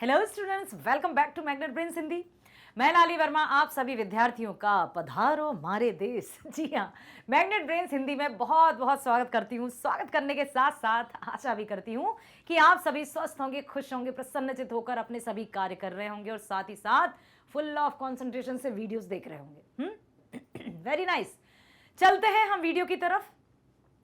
Hello students, welcome back to Magnet Brains Hindi. मैं लाली वर्मा आप सभी विद्यार्थियों का पधारो मारे देश। जी हाँ, मैग्नेट ब्रेन्स हिंदी में बहुत बहुत स्वागत करती हूँ। स्वागत करने के साथ साथ आशा भी करती हूँ कि आप सभी स्वस्थ होंगे, खुश होंगे, प्रसन्नचित होकर अपने सभी कार्य कर रहे होंगे और साथ ही साथ फुल ऑफ कॉन्सेंट्रेशन से वीडियोस देख रहे होंगे। Very nice. चलते हैं हम वीडियो की तरफ।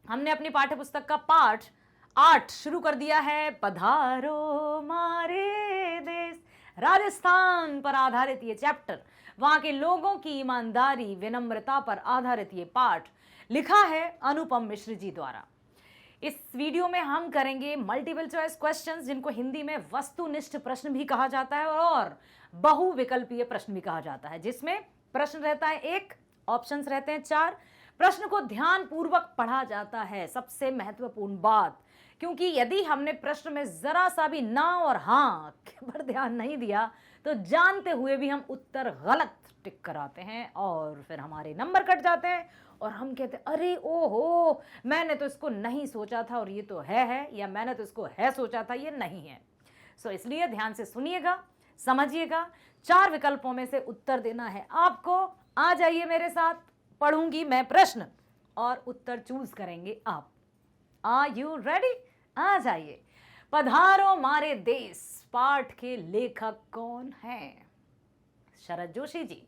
हमने अपनी पाठ्य पुस्तक का पाठ 8 शुरू कर दिया है। पधारो मारे देश, राजस्थान पर आधारित ये चैप्टर, वहां के लोगों की ईमानदारी विनम्रता पर आधारित ये पाठ लिखा है अनुपम मिश्र जी द्वारा। इस वीडियो में हम करेंगे मल्टीपल चॉइस क्वेश्चंस, जिनको हिंदी में वस्तुनिष्ठ प्रश्न भी कहा जाता है और बहुविकल्पीय प्रश्न भी कहा जाता है, जिसमें प्रश्न रहता है एक, ऑप्शंस रहते हैं 4। प्रश्न को ध्यान पूर्वक पढ़ा जाता है, सबसे महत्वपूर्ण बात, क्योंकि यदि हमने प्रश्न में जरा सा भी ना और हाँ पर ध्यान नहीं दिया तो जानते हुए भी हम उत्तर गलत टिक कराते हैं और फिर हमारे नंबर कट जाते हैं और हम कहते हैं अरे ओहो, मैंने तो इसको नहीं सोचा था और ये तो है, या मैंने तो इसको है सोचा था ये नहीं है। सो इसलिए ध्यान से सुनिएगा, समझिएगा। 4 विकल्पों में से उत्तर देना है आपको। आ जाइए मेरे साथ, पढ़ूंगी मैं प्रश्न और उत्तर चूज करेंगे आप। Are you ready? आ जाइए। पधारो मारे देश पाठ के लेखक कौन हैं? शरद जोशी जी,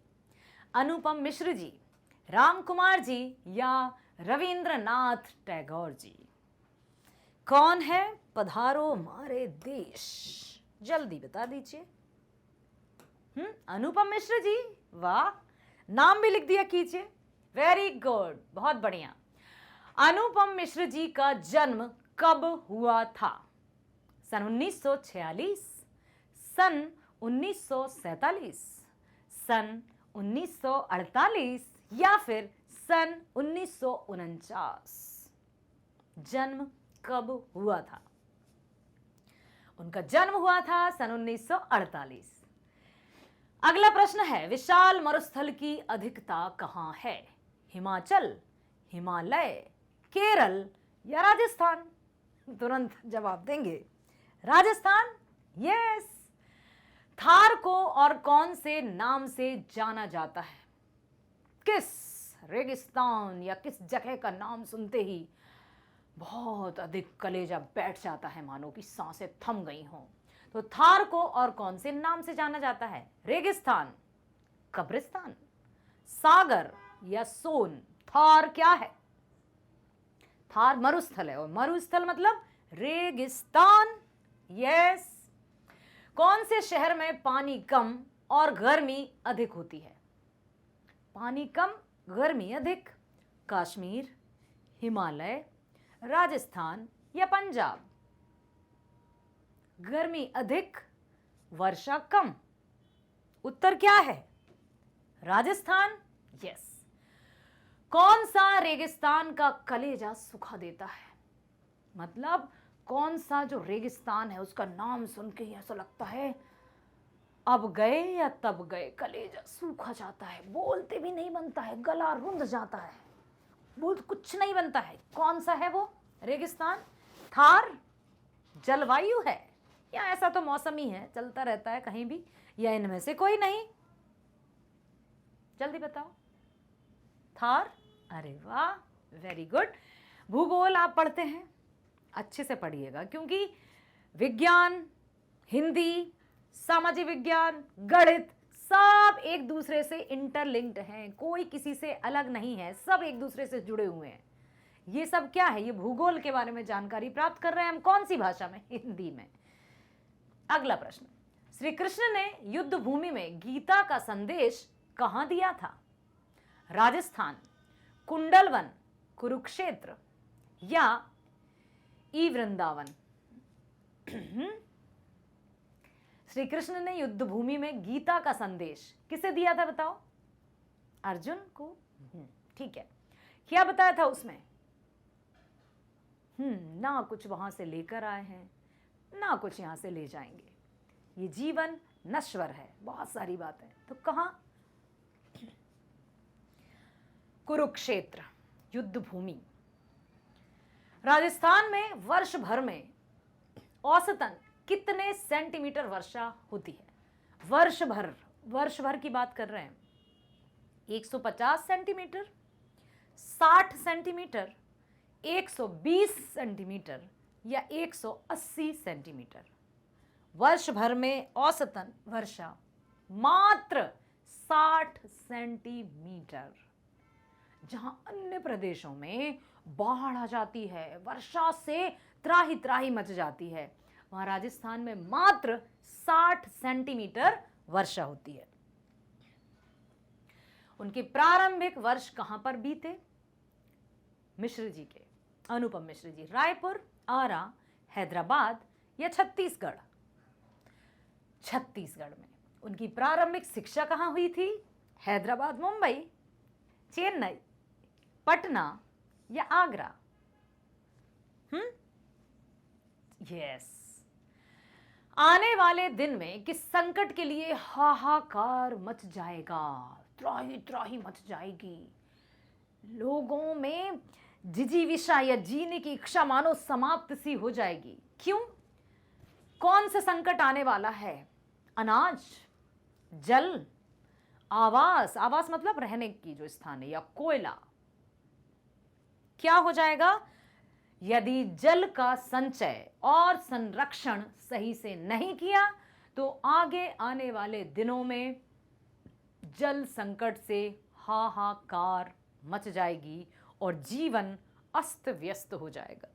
अनुपम मिश्र जी, राम कुमार जी या रविंद्रनाथ टैगोर जी? कौन है पधारो मारे देश? जल्दी बता दीजिए। अनुपम मिश्र जी, वाह, नाम भी लिख दिया कीजिए। वेरी गुड, बहुत बढ़िया। अनुपम मिश्र जी का जन्म कब हुआ था? सन 1946, सन 1947, सन 1948 या फिर सन 1949? जन्म कब हुआ था? उनका जन्म हुआ था सन 1948। अगला प्रश्न है, विशाल मरुस्थल की अधिकता कहां है? हिमाचल, हिमालय, केरल या राजस्थान? तुरंत जवाब देंगे। राजस्थान? यस। थार को और कौन से नाम से जाना जाता है? किस रेगिस्तान या किस जगह का नाम सुनते ही बहुत अधिक कलेजा बैठ जाता है, मानो कि सांसें थम गई हों? तो थार को और कौन से नाम से जाना जाता है? रेगिस्तान, कब्रिस्तान, सागर या सोन? थार क्या है? थार मरुस्थल है और मरुस्थल मतलब रेगिस्तान। यस। कौन से शहर में पानी कम और गर्मी अधिक होती है? पानी कम, गर्मी अधिक? कश्मीर, हिमालय, राजस्थान या पंजाब? गर्मी अधिक, वर्षा कम। उत्तर क्या है? राजस्थान। यस। कौन सा रेगिस्तान का कलेजा सुखा देता है? मतलब कौन सा जो रेगिस्तान है उसका नाम सुन के ही ऐसा लगता है अब गए या तब गए, कलेजा सूखा जाता है, बोलते भी नहीं बनता है, गला रुंध जाता है, बोल कुछ नहीं बनता है। कौन सा है वो रेगिस्तान? थार जलवायु है या ऐसा तो मौसम ही है, चलता रहता है कहीं भी, या इनमें से कोई नहीं? जल्दी बताओ। थार? अरे वाह, वेरी गुड। भूगोल आप पढ़ते हैं, अच्छे से पढ़िएगा, क्योंकि विज्ञान, हिंदी, सामाजिक विज्ञान, गणित सब एक दूसरे से इंटरलिंक्ड हैं, कोई किसी से अलग नहीं है, सब एक दूसरे से जुड़े हुए हैं। ये सब क्या है? ये भूगोल के बारे में जानकारी प्राप्त कर रहे हैं हम। कौन सी भाषा में? हिंदी में। अगला प्रश्न, श्री कृष्ण ने युद्ध भूमि में गीता का संदेश कहां दिया था? राजस्थान, कुंडलवन, कुरुक्षेत्र या ई वृंदावन? श्री कृष्ण ने युद्ध भूमि में गीता का संदेश किसे दिया था बताओ? अर्जुन को। ठीक है, क्या बताया था उसमें? ना कुछ वहां से लेकर आए हैं, ना कुछ यहां से ले जाएंगे, ये जीवन नश्वर है, बहुत सारी बातें। तो कहां? कुरुक्षेत्र युद्ध भूमि। राजस्थान में वर्ष भर में औसतन कितने सेंटीमीटर वर्षा होती है? वर्ष भर की बात कर रहे हैं। 150 सेंटीमीटर, 60 सेंटीमीटर, 120 सेंटीमीटर या 180 सेंटीमीटर? वर्ष भर में औसतन वर्षा मात्र 60 सेंटीमीटर। जहां अन्य प्रदेशों में बाढ़ आ जाती है, वर्षा से त्राही त्राही मच जाती है, वहां राजस्थान में मात्र 60 सेंटीमीटर वर्षा होती है। उनके प्रारंभिक वर्ष कहां पर बीते? मिश्र जी के, अनुपम मिश्र जी। रायपुर, आरा, हैदराबाद या छत्तीसगढ़? छत्तीसगढ़ में। उनकी प्रारंभिक शिक्षा कहां हुई थी? हैदराबाद, मुंबई, चेन्नई, पटना या आगरा? यस। आने वाले दिन में किस संकट के लिए हाहाकार मच जाएगा? त्राही त्राही मच जाएगी। लोगों में जिजीविषा या जीने की इच्छा मानो समाप्त सी हो जाएगी। क्यों? कौन सा संकट आने वाला है? अनाज, जल, आवास, आवास मतलब रहने की जो स्थान है, या कोयला? क्या हो जाएगा? यदि जल का संचय और संरक्षण सही से नहीं किया तो आगे आने वाले दिनों में जल संकट से हाहाकार मच जाएगी और जीवन अस्त व्यस्त हो जाएगा।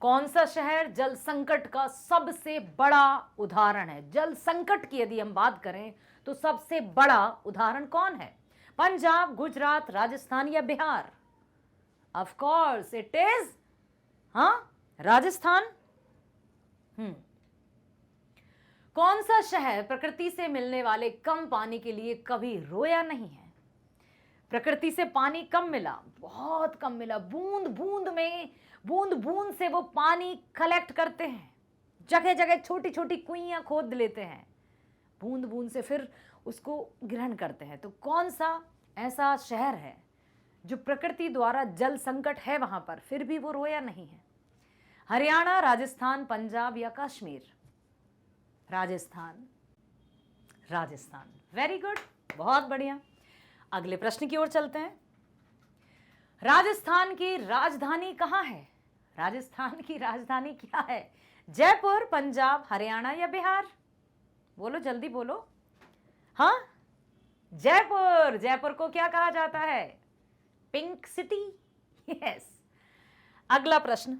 कौन सा शहर जल संकट का सबसे बड़ा उदाहरण है? जल संकट की यदि हम बात करें तो सबसे बड़ा उदाहरण कौन है? पंजाब, गुजरात, राजस्थान या Bihar? Of course it is Rajasthan. कौन सा शहर प्रकृति से मिलने वाले कम पानी के लिए कभी रोया नहीं है? प्रकृति से पानी कम मिला, बहुत कम मिला, बूंद बूंद से वो पानी कलेक्ट करते हैं, जगह जगह छोटी छोटी कुइयां खोद लेते हैं, बूंद बूंद से फिर उसको ग्रहण करते हैं। तो कौन सा ऐसा शहर है जो प्रकृति द्वारा जल संकट है वहां पर फिर भी वो रोया नहीं है? हरियाणा, राजस्थान, पंजाब या कश्मीर? राजस्थान। राजस्थान। वेरी गुड, बहुत बढ़िया। अगले प्रश्न की ओर चलते हैं। राजस्थान की राजधानी कहां है? राजस्थान की राजधानी क्या है? जयपुर, पंजाब, हरियाणा या बिहार? बोलो, जल्दी बोलो। हाँ, जयपुर। जयपुर को क्या कहा जाता है? Pink city. यस। अगला प्रश्न,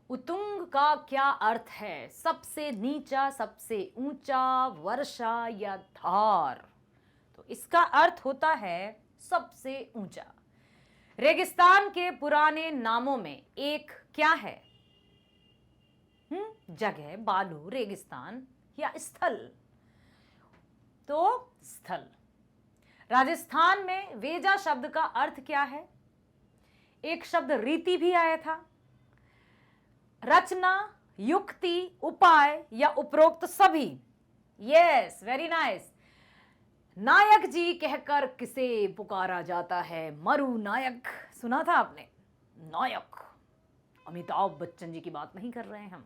उत्तुंग का क्या अर्थ है? सबसे नीचा, सबसे ऊंचा, वर्षा या धार? तो इसका अर्थ होता है सबसे ऊंचा। रेगिस्तान के पुराने नामों में एक क्या है? जगह, बालू, रेगिस्तान या स्थल? तो स्थल। राजस्थान में वेजा शब्द का अर्थ क्या है? एक शब्द रीति भी आया था। रचना, युक्ति, उपाय या उपरोक्त सभी? Yes, very nice. नायक जी कहकर किसे पुकारा जाता है? मरु नायक। सुना था आपने? नायक, अमिताभ बच्चन जी की बात नहीं कर रहे हैं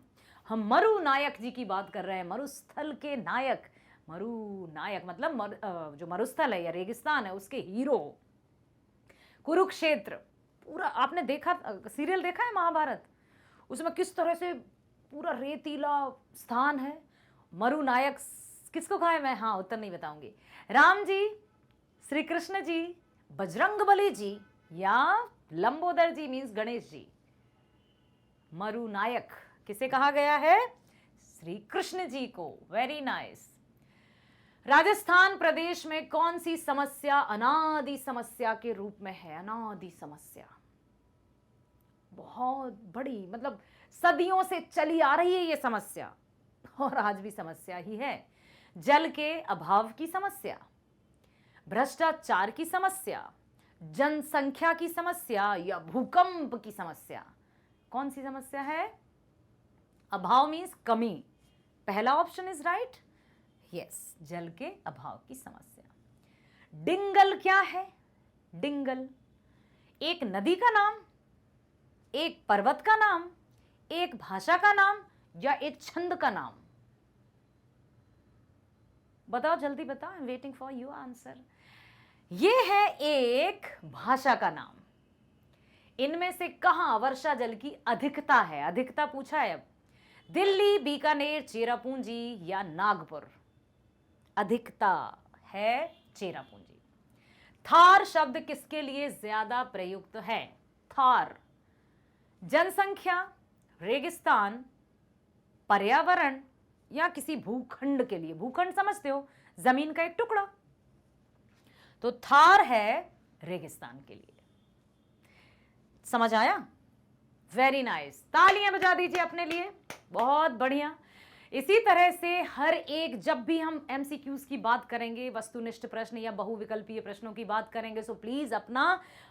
हम मरु नायक जी की बात कर रहे हैं। मरुस्थल के नायक। मरु नायक मतलब जो मरुस्थल है या रेगिस्तान है उसके हीरो। कुरुक्षेत्र, पूरा आपने देखा, सीरियल देखा है महाभारत? उसमें किस तरह से पूरा रेतीला स्थान है। मरु नायक किसको कहा है? मैं उत्तर नहीं बताऊंगी। राम जी, श्री कृष्ण जी, बजरंगबली जी या लंबोदर जी मीन्स गणेश जी? मरु नायक किसे कहा गया है? श्री कृष्ण जी को। Very nice. राजस्थान प्रदेश में कौन सी समस्या अनादि समस्या के रूप में है? अनादि समस्या, बहुत बड़ी, मतलब सदियों से चली आ रही है ये समस्या और आज भी समस्या ही है। जल के अभाव की समस्या, भ्रष्टाचार की समस्या, जनसंख्या की समस्या या भूकंप की समस्या? कौन सी समस्या है? अभाव मीन्स कमी। पहला ऑप्शन इज राइट। यस, जल के अभाव की समस्या। डिंगल क्या है? डिंगल एक नदी का नाम, एक पर्वत का नाम, एक भाषा का नाम या एक छंद का नाम? बताओ, जल्दी बताओ, I am waiting for you answer. ये है एक भाषा का नाम। इनमें से कहां वर्षा जल की अधिकता है? अधिकता पूछा है अब। दिल्ली, बीकानेर, चेरापूंजी या नागपुर? अधिकता है चेरापूंजी। थार शब्द किसके लिए ज्यादा प्रयुक्त है? थार जनसंख्या, रेगिस्तान, पर्यावरण या किसी भूखंड के लिए? भूखंड समझते हो, जमीन का एक टुकड़ा। तो थार है रेगिस्तान के लिए। समझ आया? वेरी नाइस, तालियां बजा दीजिए अपने लिए, बहुत बढ़िया। इसी तरह से हर एक, जब भी हम एमसीक्यूज की बात करेंगे, वस्तुनिष्ठ प्रश्न या बहुविकल्पीय प्रश्नों की बात करेंगे, सो प्लीज अपना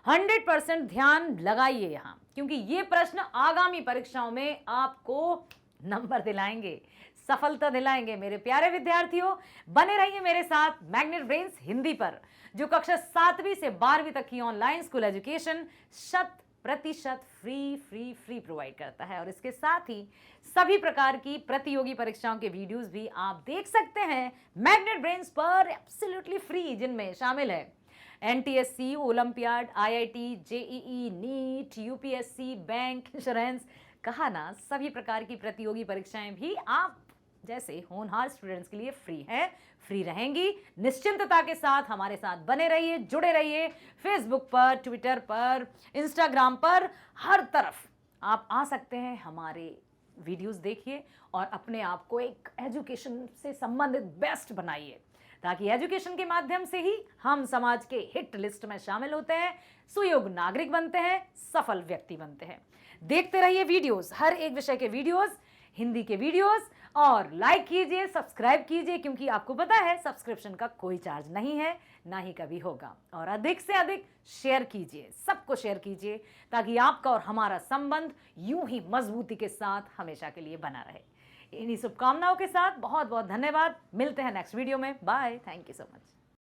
100% ध्यान लगाइए यहां, क्योंकि ये प्रश्न आगामी परीक्षाओं में आपको नंबर दिलाएंगे, सफलता दिलाएंगे। मेरे प्यारे विद्यार्थियों, बने रहिए मेरे साथ मैग्नेट ब्रेन्स हिंदी पर, जो कक्षा 7वीं से 12वीं तक की online school education 100% free provide करता है। और इसके साथ ही सभी प्रकार की प्रतियोगी परीक्षाओं के वीडियोस भी आप देख सकते हैं मैग्नेट ब्रेन्स पर एब्सोल्युटली फ्री, जिनमें शामिल है NTSC, olympiad, IIT, JEE, NEET, UPSC, bank, insurance. कहा ना, सभी प्रकार की प्रतियोगी परीक्षाएं भी आप जैसे होनहार स्टूडेंट्स के लिए फ्री है, फ्री रहेंगी। निश्चिंतता के साथ हमारे साथ बने रहिए, जुड़े रहिए। फेसबुक पर, ट्विटर पर, इंस्टाग्राम पर, हर तरफ आप आ सकते हैं, हमारे वीडियोस देखिए और अपने आप को एक एजुकेशन से संबंधित बेस्ट बनाइए, ताकि एजुकेशन के माध्यम से ही हम समाज के हिट लिस्ट में शामिल होते हैं, सुयोग्य नागरिक बनते हैं, सफल व्यक्ति बनते हैं। देखते रहिए वीडियोस, हर एक विषय के वीडियोस, हिंदी के वीडियोस, और लाइक कीजिए, सब्सक्राइब कीजिए, क्योंकि आपको पता है सब्सक्रिप्शन का कोई चार्ज नहीं है, ना ही कभी होगा। और अधिक से अधिक शेयर कीजिए, सबको शेयर कीजिए, ताकि आपका और हमारा संबंध यूं ही मजबूती के साथ हमेशा के लिए बना रहे। इन्हीं शुभकामनाओं के साथ बहुत बहुत धन्यवाद। मिलते हैं नेक्स्ट वीडियो में। Bye, thank you so much.